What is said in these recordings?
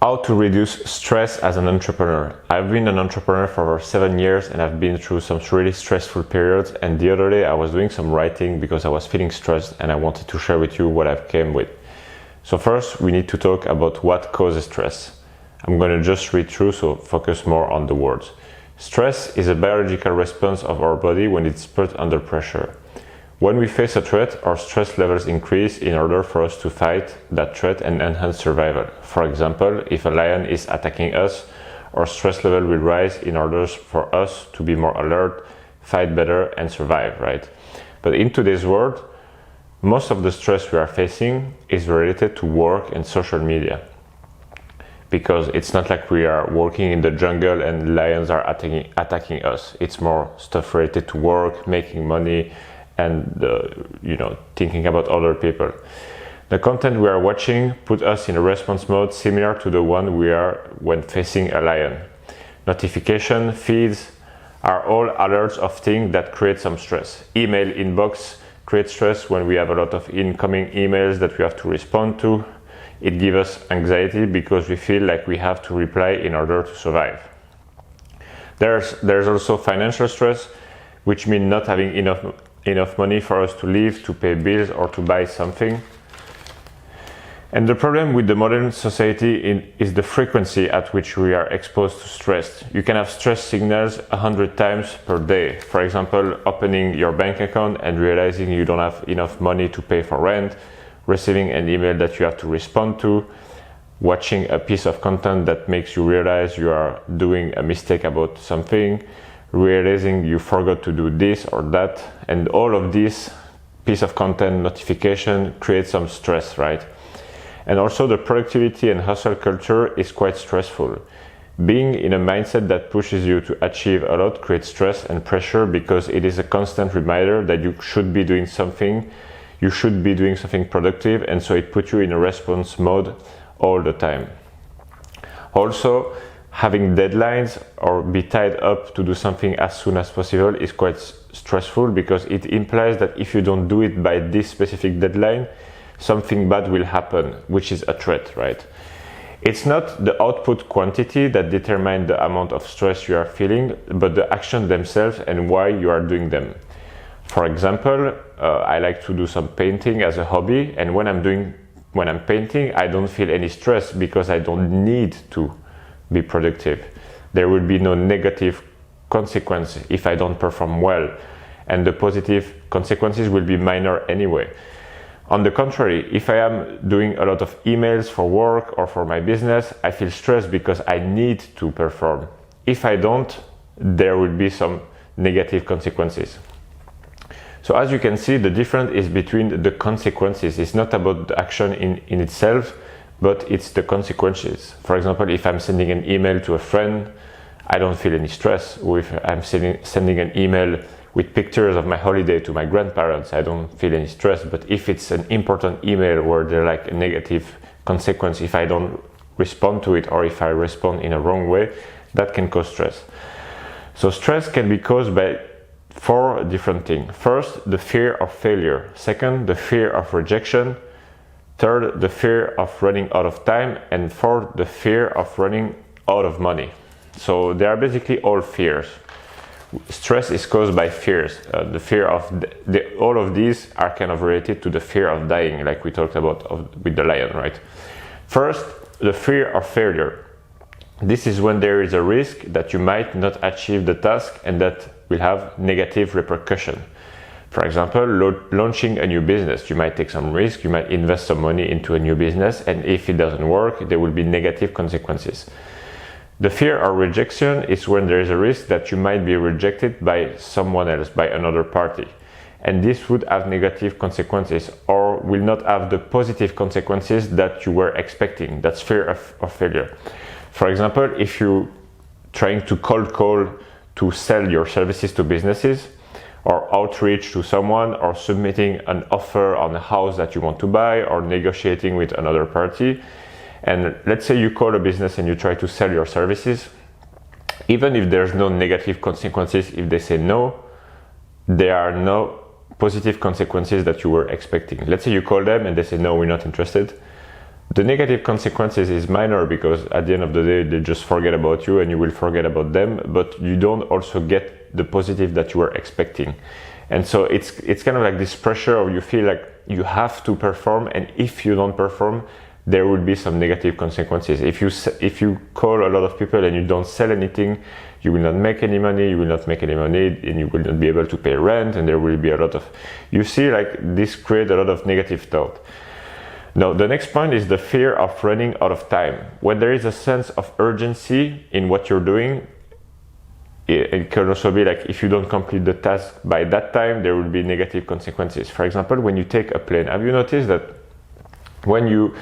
How to reduce stress as an entrepreneur. I've been an entrepreneur for over 7 years and I've been through some really stressful periods, and the other day I was doing some writing because I was feeling stressed and I wanted to share with you what I've came with. So first we need to talk about what causes stress. I'm going to just read through, so focus more on the words. Stress is a biological response of our body when it's put under pressure. When we face a threat, our stress levels increase in order for us to fight that threat and enhance survival. For example, if a lion is attacking us, our stress level will rise in order for us to be more alert, fight better, and survive, right? But in today's world, most of the stress we are facing is related to work and social media. Because it's not like we are walking in the jungle and lions are attacking us. It's more stuff related to work, making money, and thinking about other people. The content we are watching put us in a response mode similar to the one we are when facing a lion. Notification feeds are all alerts of things that create some stress. Email inbox creates stress when we have a lot of incoming emails that we have to respond to. It gives us anxiety because we feel like we have to reply in order to survive. There's also financial stress, which means not having enough money for us to live, to pay bills, or to buy something. And the problem with the modern society is the frequency at which we are exposed to stress. You can have stress signals 100 times per day. For example, opening your bank account and realizing you don't have enough money to pay for rent, receiving an email that you have to respond to, watching a piece of content that makes you realize you are doing a mistake about something, realizing you forgot to do this or that, and all of this piece of content notification creates some stress, right? And also the productivity and hustle culture is quite stressful. Being in a mindset that pushes you to achieve a lot creates stress and pressure because it is a constant reminder that you should be doing something productive, and so it puts you in a response mode all the time. Also, having deadlines or be tied up to do something as soon as possible is quite stressful because it implies that if you don't do it by this specific deadline, something bad will happen, which is a threat, right? It's not the output quantity that determines the amount of stress you are feeling, but the actions themselves and why you are doing them. For example, I like to do some painting as a hobby, and when I'm painting, I don't feel any stress because I don't need to be productive. There will be no negative consequence if I don't perform well, and the positive consequences will be minor anyway. On the contrary, if I am doing a lot of emails for work or for my business, I feel stressed because I need to perform. If I don't, there will be some negative consequences. So as you can see, the difference is between the consequences. It's not about the action in itself, but it's the consequences. For example, if I'm sending an email to a friend, I don't feel any stress. Or if I'm sending an email with pictures of my holiday to my grandparents, I don't feel any stress. But if it's an important email where there's like a negative consequence, if I don't respond to it or if I respond in a wrong way, that can cause stress. So stress can be caused by 4 different things. First, the fear of failure. Second, the fear of rejection. Third, the fear of running out of time. And fourth, the fear of running out of money. So they are basically all fears. Stress is caused by fears. The fear of all of these are kind of related to the fear of dying, like we talked about with the lion, right? First, the fear of failure. This is when there is a risk that you might not achieve the task and that will have negative repercussion. For example, launching a new business, you might take some risk, you might invest some money into a new business, and if it doesn't work, there will be negative consequences. The fear of rejection is when there is a risk that you might be rejected by someone else, by another party. And this would have negative consequences or will not have the positive consequences that you were expecting. That's fear of failure. For example, if you're trying to cold call to sell your services to businesses, or outreach to someone, or submitting an offer on a house that you want to buy, or negotiating with another party, and let's say you call a business and you try to sell your services, even if there's no negative consequences if they say no, there are no positive consequences that you were expecting. Let's say you call them and they say no, we're not interested. The negative consequences is minor because at the end of the day they just forget about you and you will forget about them, but you don't also get the positive that you were expecting. And so it's kind of like this pressure, or you feel like you have to perform, and if you don't perform, there will be some negative consequences. If you call a lot of people and you don't sell anything, you will not make any money, and you will not be able to pay rent, and there will be a lot of, you see, like this create a lot of negative thought. Now, the next point is the fear of running out of time. When there is a sense of urgency in what you're doing, it can also be like if you don't complete the task by that time, there will be negative consequences. For example, when you take a plane, have you noticed that when you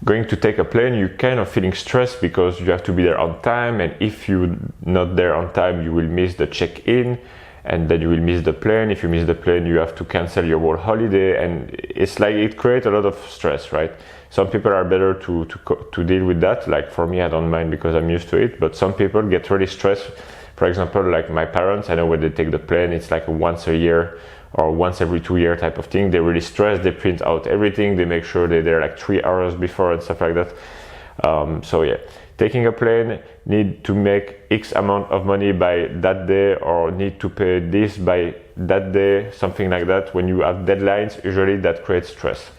going to take a plane, you kind of feeling stressed because you have to be there on time, and if you're not there on time, you will miss the check-in, and then you will miss the plane. If you miss the plane, you have to cancel your whole holiday, and it's like it creates a lot of stress, right? Some people are better to deal with that. Like for me, I don't mind because I'm used to it, but some people get really stressed. For example, like my parents, I know when they take the plane, it's like a once a year or once every 2 year type of thing. They're really stressed, they print out everything, they make sure they're there like 3 hours before and stuff like that. So yeah, taking a plane, need to make X amount of money by that day, or need to pay this by that day, something like that. When you have deadlines, usually that creates stress.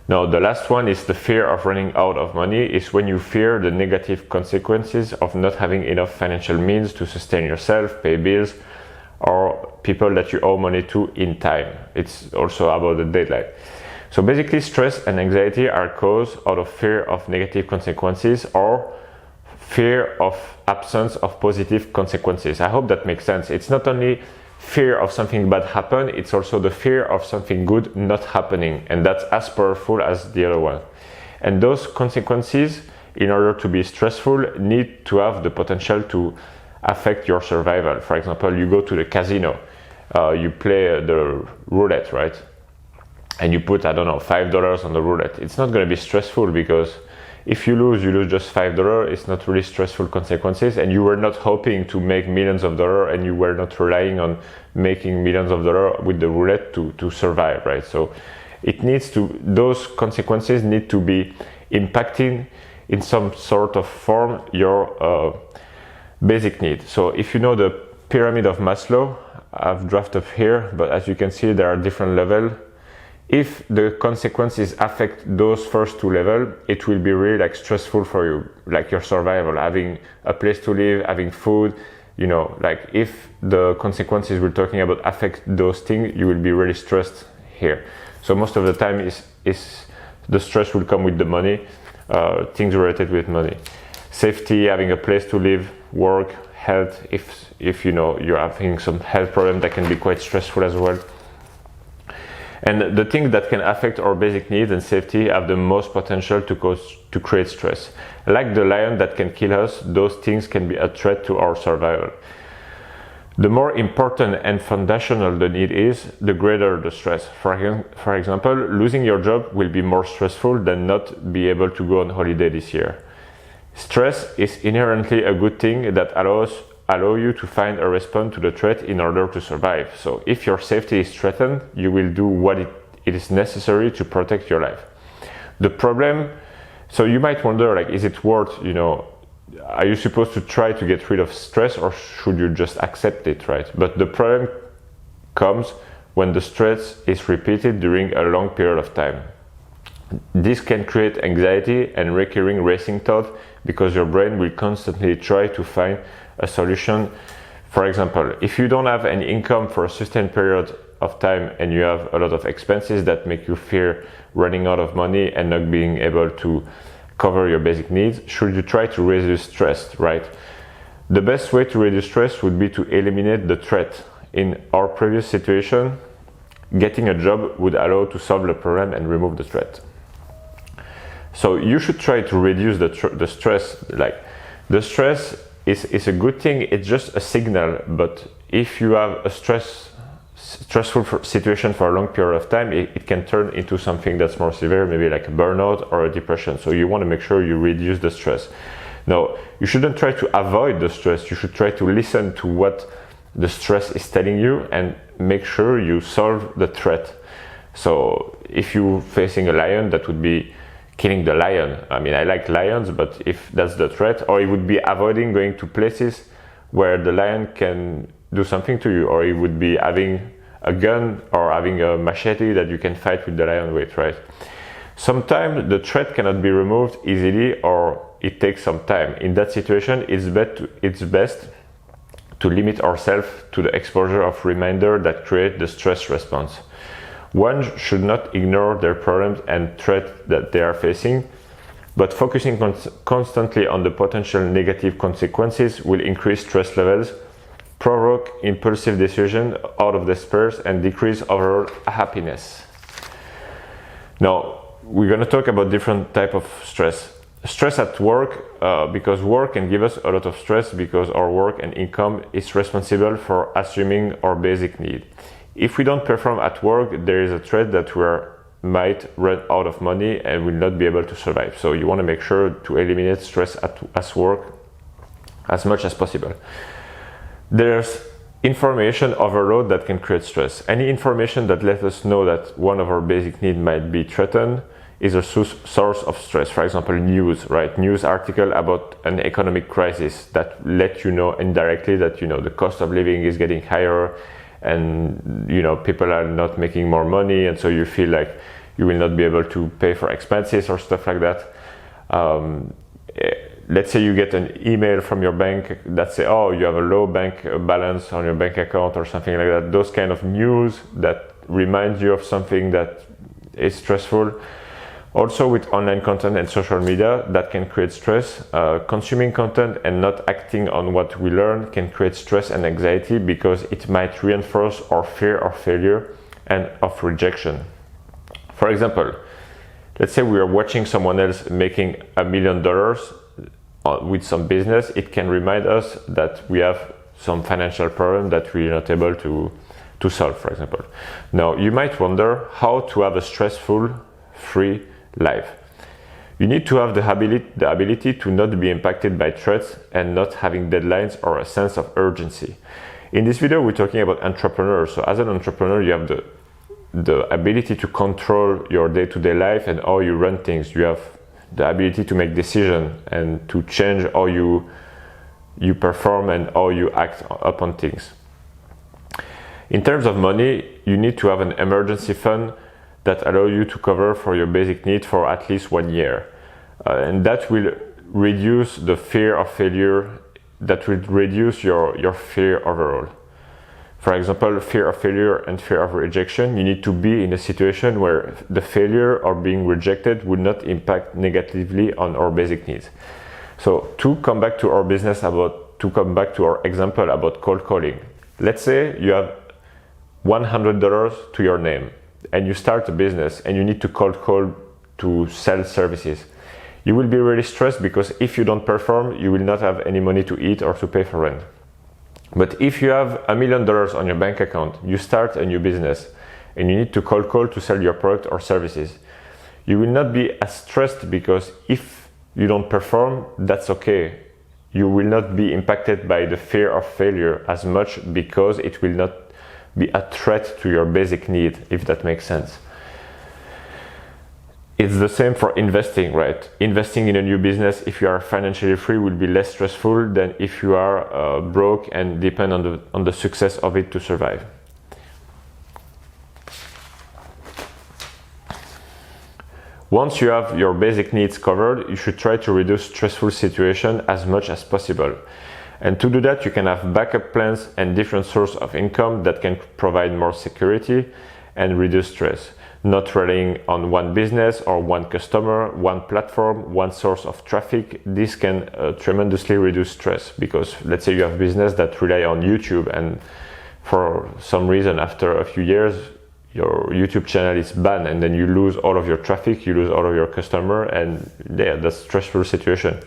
Now, the last one is the fear of running out of money. Is when you fear the negative consequences of not having enough financial means to sustain yourself, pay bills, or people that you owe money to in time. It's also about the deadline. So basically, stress and anxiety are caused out of fear of negative consequences or fear of absence of positive consequences. I hope that makes sense. It's not only fear of something bad happen, it's also the fear of something good not happening, and that's as powerful as the other one. And those consequences, in order to be stressful, need to have the potential to affect your survival. For example, you go to the casino, you play the roulette, right? And you put, I don't know, $5 on the roulette. It's not going to be stressful because if you lose just $5. It's not really stressful consequences, and you were not hoping to make millions of dollars, and you were not relying on making millions of dollars with the roulette to survive, right? So it needs to, those consequences need to be impacting in some sort of form your basic need. So if you know the pyramid of Maslow, I've drafted up here, but as you can see, there are different levels. If the consequences affect those first 2 levels, it will be really like stressful for you, like your survival, having a place to live, having food, you know, like if the consequences we're talking about affect those things, you will be really stressed here. So most of the time is the stress will come with the money, things related with money. Safety, having a place to live, work, health, if you know you're having some health problem, that can be quite stressful as well. And the things that can affect our basic needs and safety have the most potential to create stress. Like the lion that can kill us, those things can be a threat to our survival. The more important and foundational the need is, the greater the stress. For example, losing your job will be more stressful than not be able to go on holiday this year. Stress is inherently a good thing that allow you to find a response to the threat in order to survive. So if your safety is threatened, you will do what it is necessary to protect your life. The problem, so you might wonder, like, is it worth, you know, are you supposed to try to get rid of stress, or should you just accept it, right? But the problem comes when the stress is repeated during a long period of time. This can create anxiety and recurring racing thoughts because your brain will constantly try to find a solution. For example, if you don't have any income for a sustained period of time and you have a lot of expenses that make you fear running out of money and not being able to cover your basic needs, should you try to reduce stress, right? The best way to reduce stress would be to eliminate the threat. In our previous situation, getting a job would allow to solve the problem and remove the threat. So you should try to reduce the stress. Like, the stress is a good thing, it's just a signal, but if you have a stressful situation for a long period of time, it can turn into something that's more severe, maybe like a burnout or a depression. So you want to make sure you reduce the stress. Now, you shouldn't try to avoid the stress, you should try to listen to what the stress is telling you and make sure you solve the threat. So if you're facing a lion, that would be, killing the lion. I mean, I like lions, but if that's the threat, or it would be avoiding going to places where the lion can do something to you, or it would be having a gun or having a machete that you can fight with the lion with, right? Sometimes the threat cannot be removed easily, or it takes some time. In that situation, it's best to limit ourselves to the exposure of reminders that create the stress response. One should not ignore their problems and threats that they are facing, but focusing constantly on the potential negative consequences will increase stress levels, provoke impulsive decisions out of despair, and decrease overall happiness. Now, we're going to talk about different types of stress. Stress at work, because work can give us a lot of stress because our work and income is responsible for assuming our basic need. If we don't perform at work, there is a threat that we might run out of money and will not be able to survive. So you want to make sure to eliminate stress at work as much as possible. There's information overload that can create stress. Any information that lets us know that one of our basic needs might be threatened is a source of stress. For example, news, right? News article about an economic crisis that let you know indirectly that, the cost of living is getting higher, and people are not making more money, and so you feel like you will not be able to pay for expenses or stuff like that. Let's say you get an email from your bank that say, oh, you have a low bank balance on your bank account or something like that. Those kind of news that remind you of something that is stressful. Also, with online content and social media, that can create stress. Consuming content and not acting on what we learn can create stress and anxiety because it might reinforce our fear of failure and of rejection. For example, let's say we are watching someone else making $1 million with some business. It can remind us that we have some financial problem that we're not able to solve, for example. Now, you might wonder how to have a stressful, free life. You need to have the ability to not be impacted by threats and not having deadlines or a sense of urgency. In this video, we're talking about entrepreneurs. So as an entrepreneur, you have the ability to control your day-to-day life and how you run things. You have the ability to make decisions and to change how you perform and how you act upon things. In terms of money, you need to have an emergency fund that allow you to cover for your basic need for at least 1 year. And that will reduce the fear of failure, that will reduce your fear overall. For example, fear of failure and fear of rejection, you need to be in a situation where the failure or being rejected would not impact negatively on our basic needs. So to come back to our example about cold calling. Let's say you have $100 to your name, and you start a business and you need to cold call to sell services. You will be really stressed because if you don't perform, you will not have any money to eat or to pay for rent. But if you have $1 million on your bank account, you start a new business and you need to cold call to sell your product or services, you will not be as stressed because if you don't perform, that's okay. You will not be impacted by the fear of failure as much because it will not be a threat to your basic need, if that makes sense. It's the same for investing, right? Investing in a new business, if you are financially free, will be less stressful than if you are broke and depend on the success of it to survive. Once you have your basic needs covered, you should try to reduce stressful situations as much as possible. And to do that, you can have backup plans and different sources of income that can provide more security and reduce stress. Not relying on one business or one customer, one platform, one source of traffic. This can tremendously reduce stress because let's say you have business that rely on YouTube and for some reason after a few years your YouTube channel is banned and then you lose all of your traffic, you lose all of your customer, and yeah, that's a stressful situation.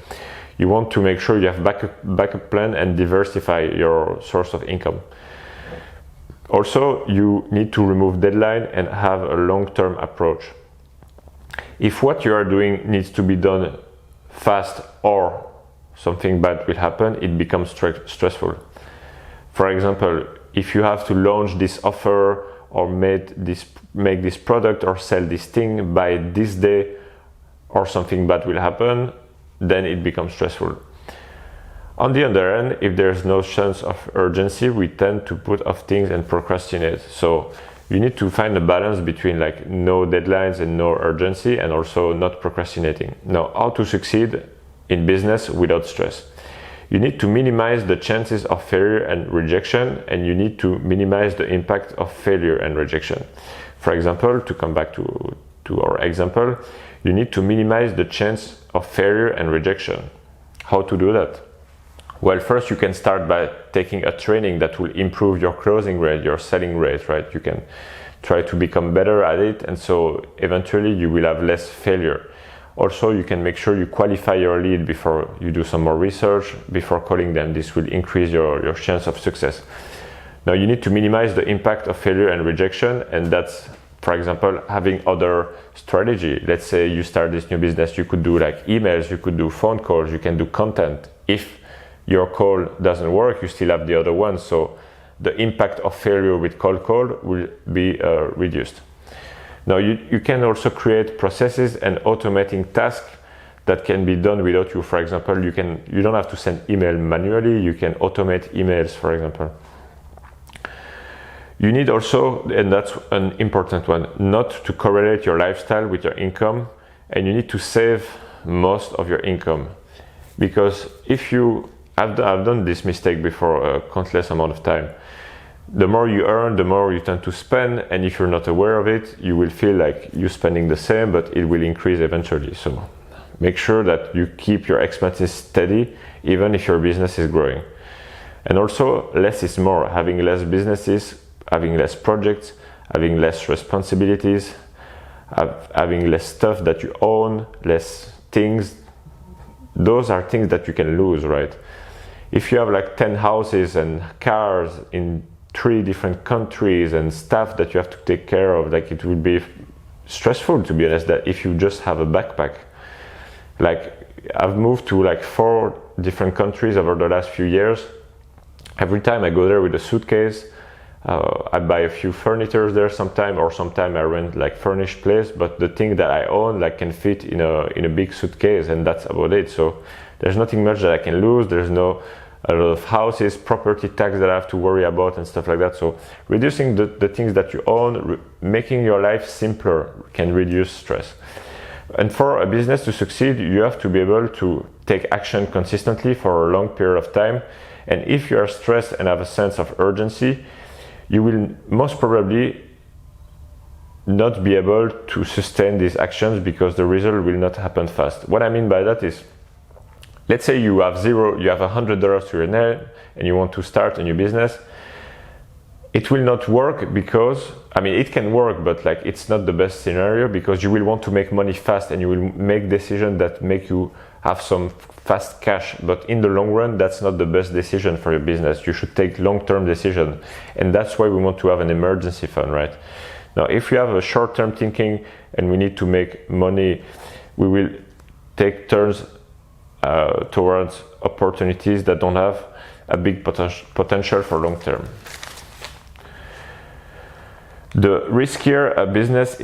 You want to make sure you have backup plan and diversify your source of income. Also, you need to remove deadline and have a long-term approach. If what you are doing needs to be done fast or something bad will happen, it becomes stressful. For example, if you have to launch this offer or make this product or sell this thing by this day, or something bad will happen, then it becomes stressful. On the other hand, if there's no sense of urgency, we tend to put off things and procrastinate. So you need to find a balance between like no deadlines and no urgency, and also not procrastinating. Now, how to succeed in business without stress? You need to minimize the chances of failure and rejection, and you need to minimize the impact of failure and rejection. For example, to come back to our example, you need to minimize the chance of failure and rejection. How to do that? Well, first you can start by taking a training that will improve your closing rate, your selling rate, right? You can try to become better at it, and so eventually you will have less failure. Also, you can make sure you qualify your lead before you do some more research, before calling them. This will increase your chance of success. Now, you need to minimize the impact of failure and rejection, and that's, for example, having other strategy. Let's say you start this new business, you could do like emails, you could do phone calls, you can do content. If your call doesn't work, you still have the other one, so the impact of failure with cold call will be reduced. Now you can also create processes and automating tasks that can be done without you. For example, you don't have to send email manually, you can automate emails, for example. You need also, and that's an important one, not to correlate your lifestyle with your income, and you need to save most of your income. Because if you I've done this mistake before a countless amount of time. The more you earn, the more you tend to spend, and if you're not aware of it, you will feel like you're spending the same, but it will increase eventually. So make sure that you keep your expenses steady, even if your business is growing. And also, less is more. Having less businesses, having less projects, having less responsibilities, having less stuff that you own, less things, those are things that you can lose, right? If you have like 10 houses and cars in 3 different countries and stuff that you have to take care of, like it would be stressful, to be honest, that if you just have a backpack. Like I've moved to like 4 different countries over the last few years. Every time I go there with a suitcase, I buy a few furnitures there sometime, or sometime I rent like furnished place, but the thing that I own like can fit in a big suitcase, and that's about it. So there's nothing much that I can lose. There's no a lot of houses, property tax that I have to worry about and stuff like that. So reducing the things that you own, making your life simpler can reduce stress. And for a business to succeed, you have to be able to take action consistently for a long period of time. And if you are stressed and have a sense of urgency, you will most probably not be able to sustain these actions because the result will not happen fast. What I mean by that is, let's say you have $100 to your name and you want to start a new business. It will not work because, I mean, it can work, but like it's not the best scenario, because you will want to make money fast and you will make decisions that make you have some fast cash. But in the long run, that's not the best decision for your business. You should take long-term decisions. And that's why we want to have an emergency fund, right? Now, if you have a short-term thinking and we need to make money, we will take turns towards opportunities that don't have a big potential for long term. The riskier a business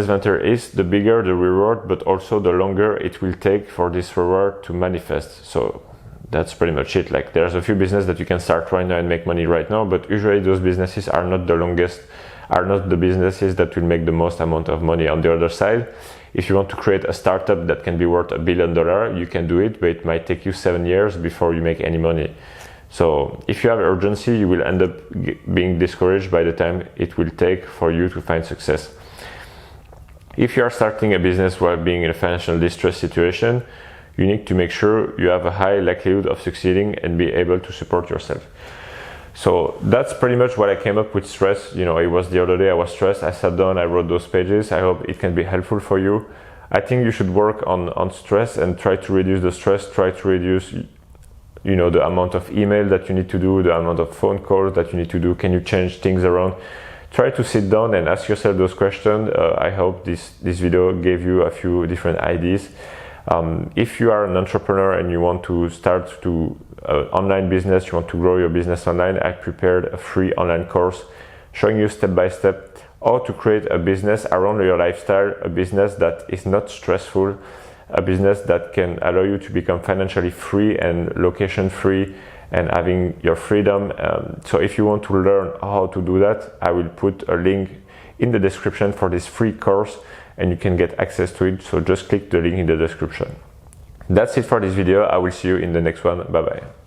venture is, the bigger the reward, but also the longer it will take for this reward to manifest. So that's pretty much it. Like there's a few businesses that you can start right now and make money right now, but usually those businesses are not the businesses that will make the most amount of money. On the other side, if you want to create a startup that can be worth $1 billion, you can do it, but it might take you 7 years before you make any money. So if you have urgency, you will end up being discouraged by the time it will take for you to find success. If you are starting a business while being in a financial distress situation, you need to make sure you have a high likelihood of succeeding and be able to support yourself. So that's pretty much what I came up with stress. You know, it was the other day I was stressed. I sat down, I wrote those pages. I hope it can be helpful for you. I think you should work on stress and try to reduce the stress, try to reduce, you know, the amount of email that you need to do, the amount of phone calls that you need to do. Can you change things around? Try to sit down and ask yourself those questions. I hope this video gave you a few different ideas. If you are an entrepreneur and you want to start to online business, you want to grow your business online, I prepared a free online course showing you step by step how to create a business around your lifestyle, a business that is not stressful, a business that can allow you to become financially free and location free and having your freedom. So if you want to learn how to do that, I will put a link in the description for this free course and you can get access to it. So just click the link in the description. That's it for this video. I will see you in the next one. Bye bye.